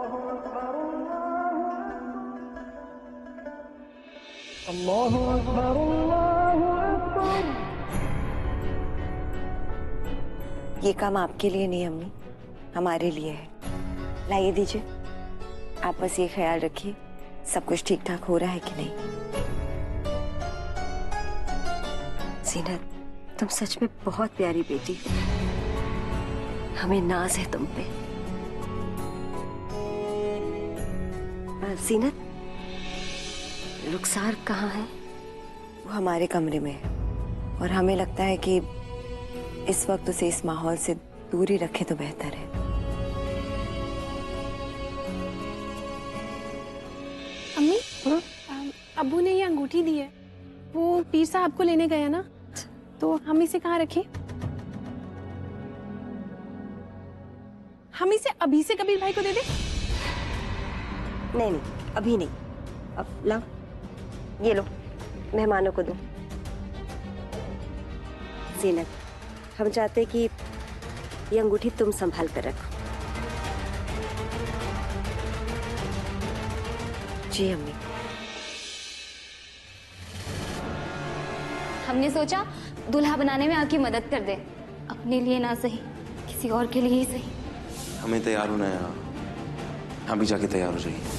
अल्लाहु अकबर, अल्लाहु अकबर। ये काम आपके लिए नहीं अम्मी, हमारे लिए है। लाइए दीजिए। आप बस ये ख्याल रखिए सब कुछ ठीक ठाक हो रहा है कि नहीं। जीनत, तुम सच में बहुत प्यारी बेटी हो। हमें नाज है तुम पे। जीनत, रुखसार कहाँ है? वो हमारे कमरे में है और हमें लगता है कि इस वक्त उसे इस माहौल से दूर ही रखे तो बेहतर है। अम्मी, अब्बू ने ये अंगूठी दी है, वो पीर साहब को लेने गए ना, तो हम इसे कहाँ रखें? हम इसे अभी से कबीर भाई को दे दें? नहीं नहीं, अभी नहीं। अब लाओ, ये लो, मेहमानों को दो। जीनत, हम चाहते कि ये अंगूठी तुम संभाल कर रखो। जी अम्मी। हमने सोचा दूल्हा बनाने में आपकी मदद कर दे, अपने लिए ना सही किसी और के लिए ही सही। हमें तैयार होना है, आप भी जाके तैयार हो जाइए।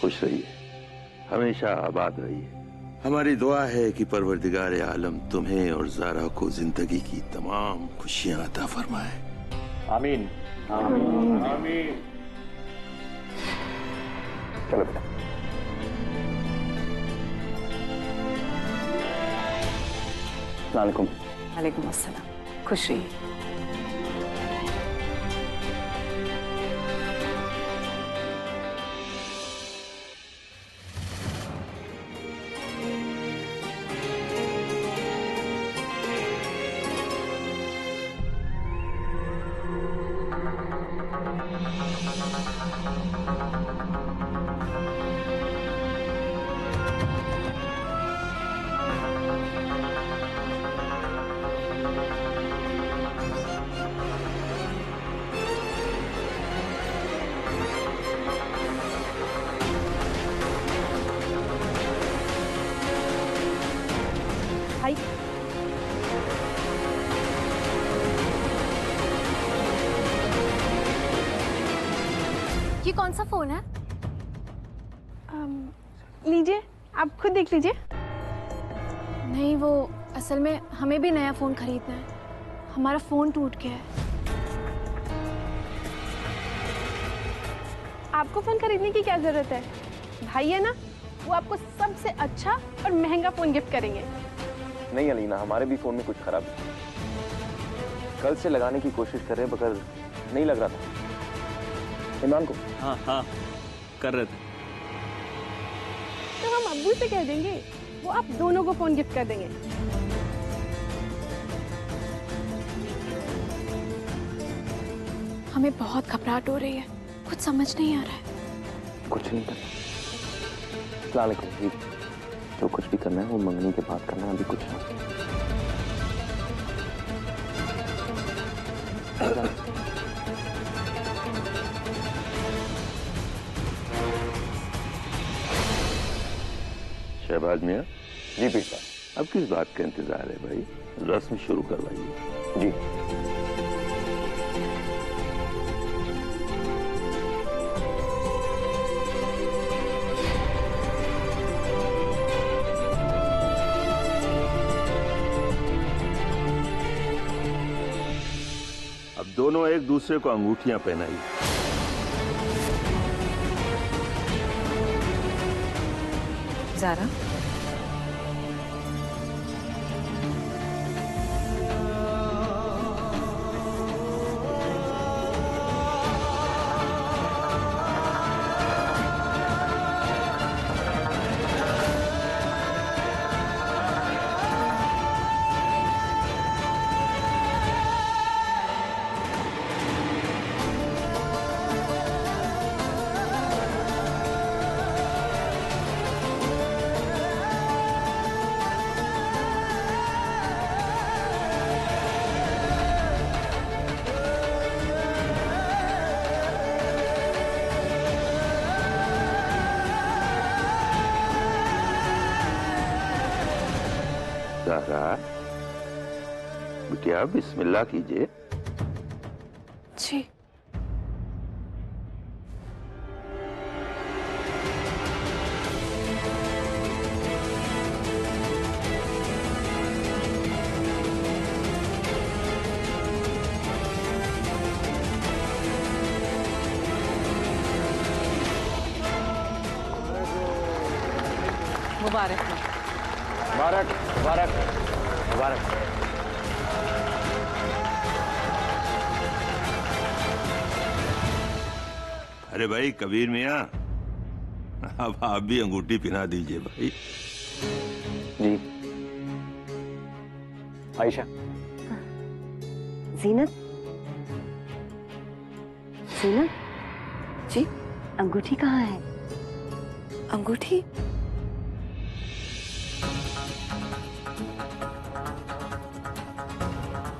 खुश रहिए, हमेशा आबाद रहिए। हमारी दुआ है कि परवरदिगार आलम तुम्हें और ज़ारा को जिंदगी की तमाम खुशियां अता फरमाए। आमीन आमीन आमीन। चलो बेटा। अस्सलाम वालेकुम अस्सलाम। खुश रहिए। भाई, ये कौन सा फोन है? लीजिए, आप खुद देख लीजिए। नहीं, वो असल में हमें भी नया फोन खरीदना है, हमारा फोन टूट गया है। आपको फोन खरीदने की क्या जरूरत है? भाई है ना, वो आपको सबसे अच्छा और महंगा फोन गिफ्ट करेंगे। नहीं अलीना, हमारे भी फोन में कुछ खराब है। कल से लगाने की कोशिश कर रहे हैं मगर नहीं लग रहा था। इमरान को? हाँ हाँ कर रहे थे। तो हम अब्बू से कह देंगे, वो आप दोनों को फोन गिफ्ट कर देंगे। हमें बहुत घबराहट हो रही है, कुछ समझ नहीं आ रहा है। कुछ नहीं करना। अस्सलाम वालेकुम जी। जो कुछ भी करना है वो मंगनी के बाद करना है, अभी कुछ नहीं। शहबाज मियाँ, जी पीर साहब। अब किस बात का इंतजार है भाई? रस्म शुरू करवाइए। जी। दोनों एक दूसरे को अंगूठियां पहनाई। ज़ारा, ज़ारा, बिटिया बिस्मिल्लाह कीजिए। जी। मुबारक हो। मुबारक मुबारक मुबारक। अरे भाई कबीर मियाँ, अब आप भी अंगूठी पहना दीजिए भाई। जी। आयशा। जीनत, जीनत जी, अंगूठी कहाँ है? अंगूठी?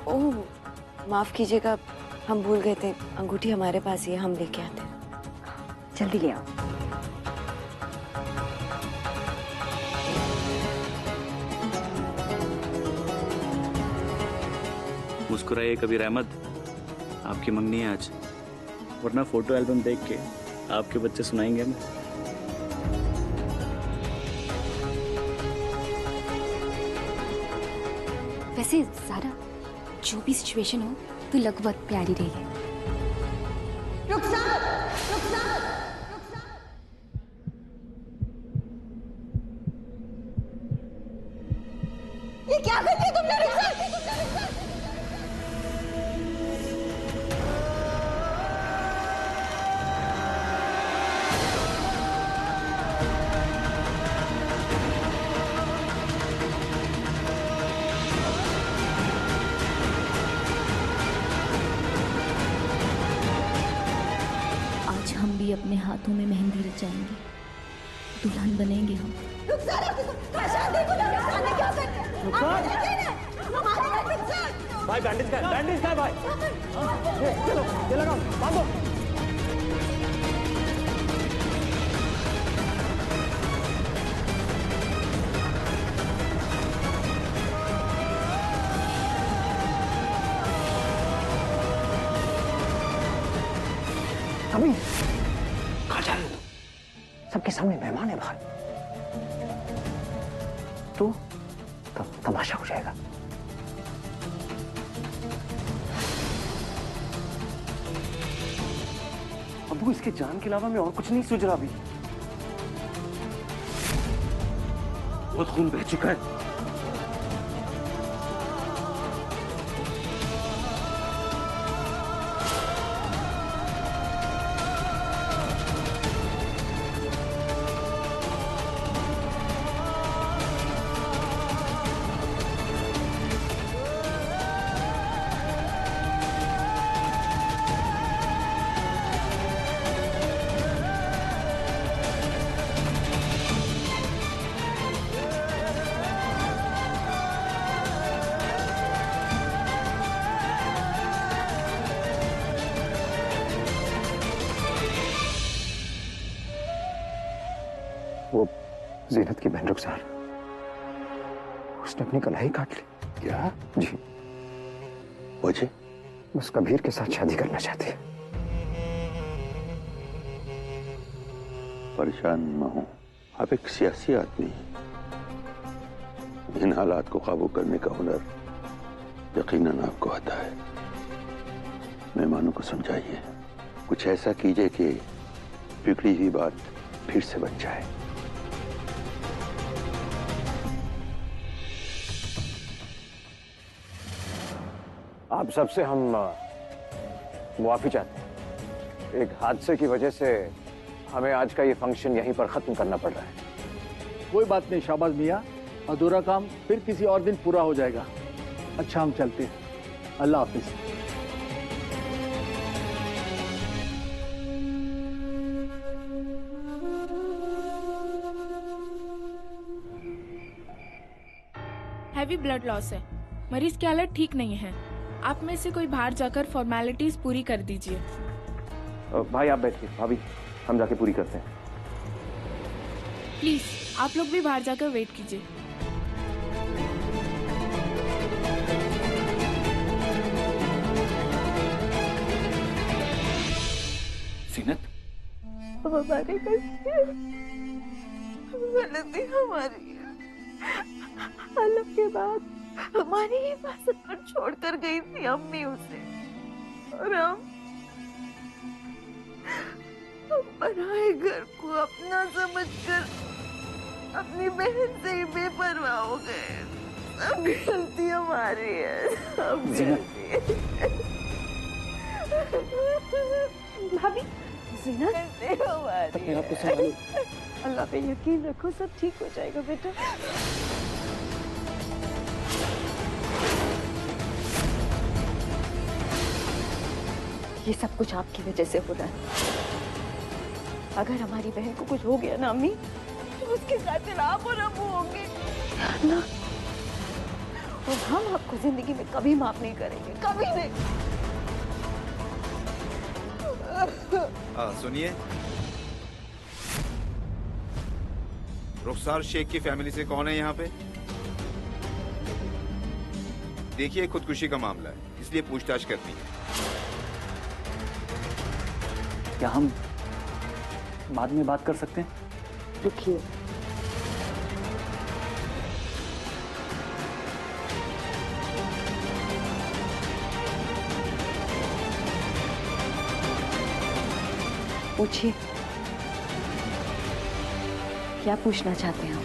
ओह, माफ कीजिएगा, हम भूल गए थे। अंगूठी हमारे पास ही है, हम लेके आते हैं। जल्दी ले आओ। मुस्कुराइए कबीर अहमद, आपकी मंगनी है आज, वरना फोटो एल्बम देख के आपके बच्चे सुनाएंगे हमें। वैसे सारा जो भी सिचुएशन हो तो लगभग प्यारी रही है। ये क्या कर दिया तुमने रुखसार? आज हम भी अपने हाथों में मेहंदी रचाएंगे, दुल्हन बनेंगे हम। भाई बैंडेज का है भाई। चलो ये लगाओ, बांधो। कभी कहाँ जा रहे हो तुम? सबके सामने मेहमान है बाहर। तो तमाशा हो जाएगा। अबू इसके जान के अलावा मैं और कुछ नहीं सूझ रहा अभी। बहुत खून बह चुका है। वो जीनत की बहन रुखसार, उसने अपनी कलाई काट ली। क्या? जी, वजह? उस कबीर के साथ शादी करना चाहती है। परेशान न हो, आप एक सियासी आदमी हैं। इन हालात को काबू करने का हुनर यकीनन आपको आता है। मेहमानों को समझाइए, कुछ ऐसा कीजिए कि बिगड़ी हुई बात फिर से बन जाए। आप सबसे हम मुआफी चाहते हैं। एक हादसे की वजह से हमें आज का ये फंक्शन यहीं पर खत्म करना पड़ रहा है। कोई बात नहीं शाबाश मियाँ, अधूरा काम फिर किसी और दिन पूरा हो जाएगा। अच्छा हम चलते हैं, अल्लाह हाफिज। हैवी ब्लड लॉस है, मरीज की हालत ठीक नहीं है। आप में से कोई बाहर जाकर फॉर्मेलिटीज पूरी कर दीजिए। भाई आप बैठिए, भाभी हम जाके पूरी करते हैं। प्लीज आप लोग भी बाहर जाकर वेट कीजिए। सीनत, हमारी गलती हमारी है। आलम के बाद हमारी हिफाजत पर छोड़कर गई थी अम्मी उसे, और हम पराए घर को अपना समझकर अपनी बहन से ही बेपरवाह हो गए। सब गलती हमारी है, सब गलती। भाभी, जीनत हमारी अपने आप को संभालो। अल्लाह पे यकीन रखो, सब ठीक हो जाएगा बेटा। ये सब कुछ आपकी वजह से हो रहा है। अगर हमारी बहन को कुछ हो गया ना अम्मी, तो उसके साथ फिर आप और अबू होंगे ना, और हम आपको जिंदगी में कभी माफ नहीं करेंगे, कभी नहीं। सुनिए, रुखसार शेख की फैमिली से कौन है यहाँ पे? देखिए खुदकुशी का मामला है, इसलिए पूछताछ करनी है। क्या हम बाद में बात कर सकते हैं? रुकिए, पूछिए, क्या पूछना चाहते हैं आप?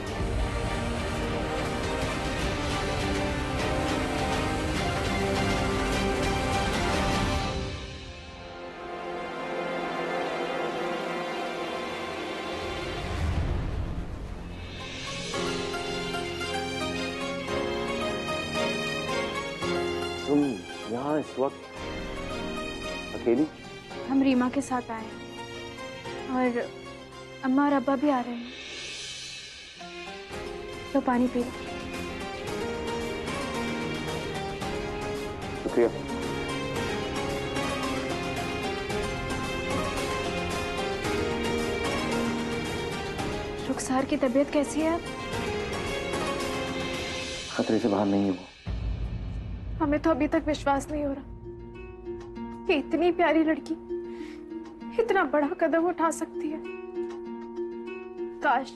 तुम यहाँ इस वक्त अकेली? हम रीमा के साथ आए हैं और अम्मा और अब्बा भी आ रहे हैं। तो पानी पी लो। शुक्रिया। रुखसार की तबीयत कैसी है? खतरे से बाहर नहीं है वो। हमें तो अभी तक विश्वास नहीं हो रहा कि इतनी प्यारी लड़की इतना बड़ा कदम उठा सकती है। काश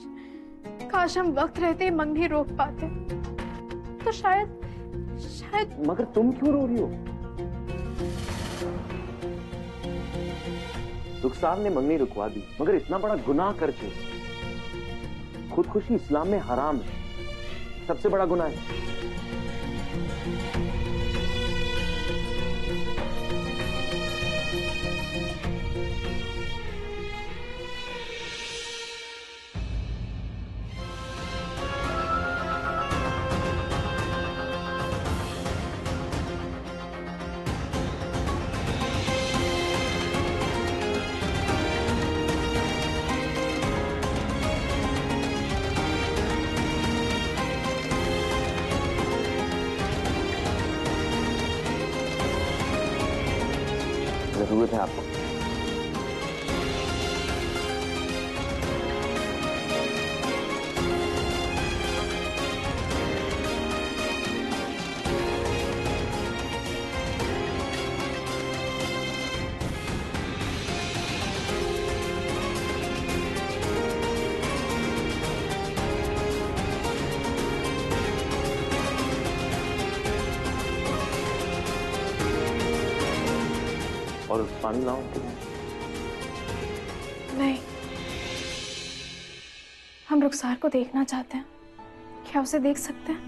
काश हम वक्त रहते ही मंगनी रोक पाते, तो शायद मगर तुम क्यों रो रही हो? रुखसार ने मंगनी रुकवा दी, मगर इतना बड़ा गुनाह करके। खुदकुशी इस्लाम में हराम है, सबसे बड़ा गुनाह है। जरूरत है आपको। और पानी लाओ? नहीं, हम रुखसार को देखना चाहते हैं। क्या उसे देख सकते हैं?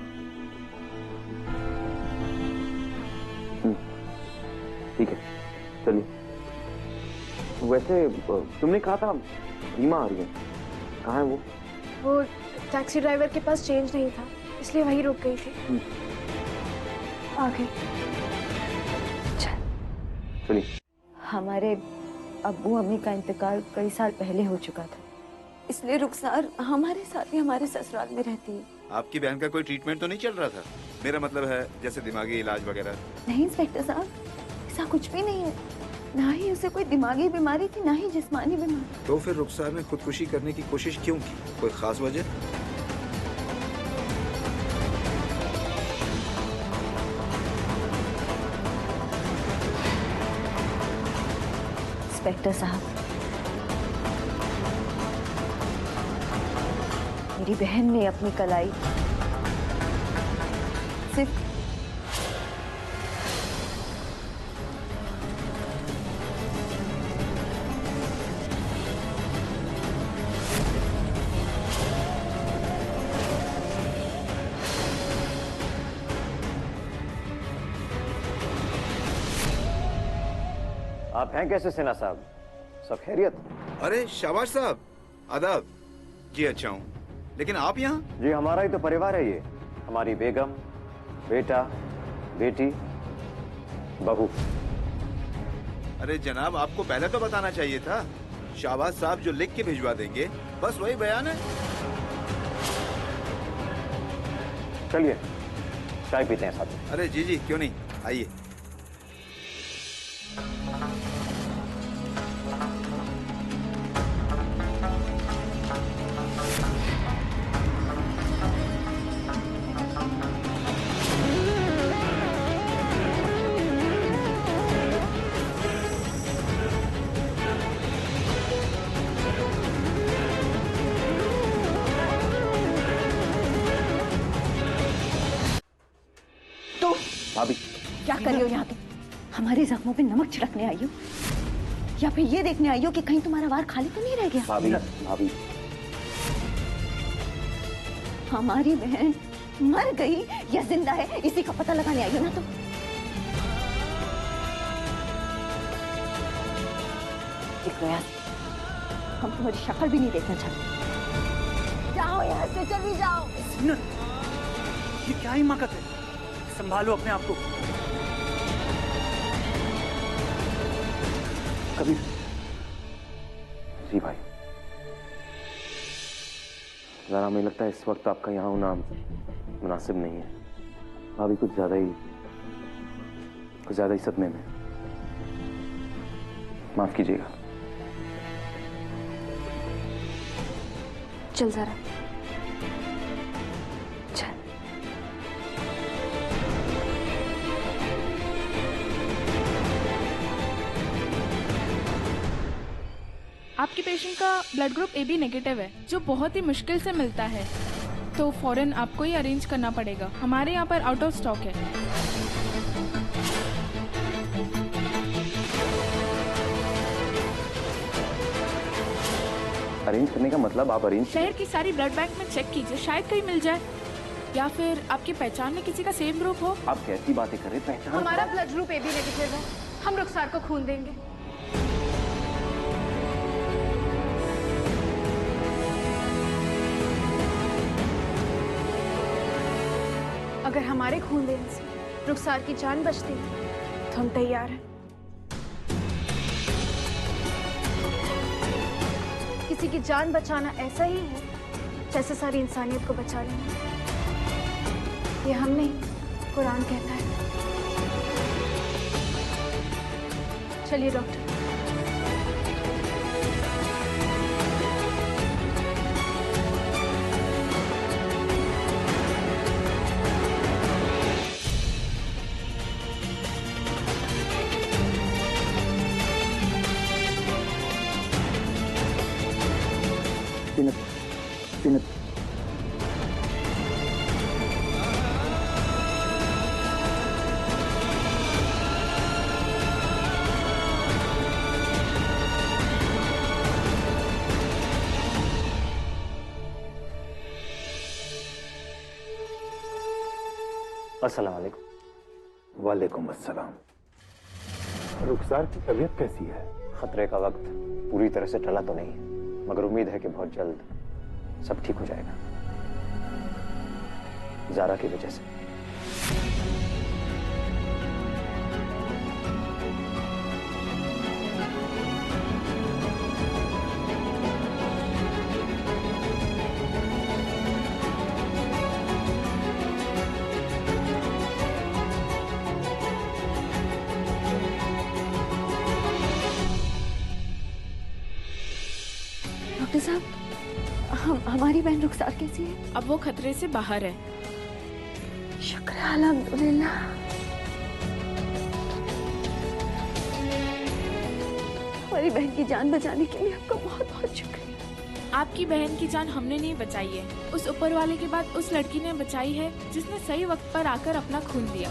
ठीक है, चलिए। वैसे तुमने कहा था रीमा आ रही है, कहाँ है वो? वो टैक्सी ड्राइवर के पास चेंज नहीं था, इसलिए वहीं रुक गई थी। आ गई। चलिए। हमारे अब्बू अम्मी का इंतकाल कई साल पहले हो चुका था, इसलिए रुखसार हमारे साथ ही हमारे ससुराल में रहती है। आपकी बहन का कोई ट्रीटमेंट तो नहीं चल रहा था? मेरा मतलब है जैसे दिमागी इलाज वगैरह। नहीं इंस्पेक्टर साहब, ऐसा कुछ भी नहीं है। ना ही उसे कोई दिमागी बीमारी थी, ना ही जिस्मानी बीमारी। तो फिर रुखसार ने खुदकुशी करने की कोशिश क्यों की? कोई खास वजह? इंस्पेक्टर साहब, मेरी बहन ने अपनी कलाई सिर्फ आप हैं कैसे सेना साहब? सब खैरियत? अरे शाबाश साहब, आदाब। जी अच्छा हूँ, लेकिन आप यहाँ? जी हमारा ही तो परिवार है ये। हमारी बेगम, बेटा, बेटी, बहू। अरे जनाब, आपको पहले तो बताना चाहिए था। शाबाश साहब जो लिख के भिजवा देंगे, बस वही बयान है। चलिए चाय पीते हैं साथ में। अरे जी जी, क्यों नहीं, आइए। भाभी, क्या कर रही हो यहाँ पे? हमारे जख्मों पे नमक छिड़कने आई हो या फिर ये देखने आई हो कि कहीं तुम्हारा वार खाली तो नहीं रह गया? भाभी, भाभी, हमारी बहन मर गई या जिंदा है, इसी का पता लगाने आई हो ना तुम? देखो यार, हम तुम्हारी शक्ल भी नहीं देखना चाहते। जाओ यहाँ से, चली जाओ। ये क्या हिमाकत है? संभालो अपने आप को। कबीर। जी भाई, जरा हमें लगता है इस वक्त आपका यहाँ होना मुनासिब नहीं है। भाभी कुछ ज्यादा ही सदमे में। माफ कीजिएगा। चल जरा। आपके पेशेंट का ब्लड ग्रुप AB नेगेटिव है, जो बहुत ही मुश्किल से मिलता है, तो फौरन आपको ही अरेंज करना पड़ेगा। हमारे यहाँ पर आउट ऑफ स्टॉक है। अरेंज करने का मतलब आप अरेंज? शहर की सारी ब्लड बैंक में चेक कीजिए, शायद कहीं मिल जाए, या फिर आपकी पहचान में किसी का सेम ग्रुप हो। आप कैसी बातें कर रहे हैं? पहचान? हमारा ब्लड ग्रुप AB नेगेटिव है, हम रुखसार को खून देंगे। अगर हमारे खून देने से रुखसार की जान बचती है तो हम तैयार हैं। किसी की जान बचाना ऐसा ही है जैसे सारी इंसानियत को बचा लेना। ये हम नहीं, कुरान कहता है। चलिए डॉक्टर। Peanut. अस्सलाम वालेकुम। वालेकुम अस्सलाम। रुखसार की तबीयत कैसी है? खतरे का वक्त पूरी तरह से टला तो नहीं, मगर उम्मीद है कि बहुत जल्द सब ठीक हो जाएगा। ज़ारा की वजह से। डॉक्टर साहब, हमारी बहन रुखसार कैसी है? अब वो खतरे से बाहर है। शुक्र है, अल्हम्दुलिल्लाह। हमारी बहन की जान बचाने के लिए आपका बहुत बहुत शुक्रिया। आपकी बहन की जान हमने नहीं बचाई है, उस ऊपर वाले के बाद उस लड़की ने बचाई है जिसने सही वक्त पर आकर अपना खून दिया।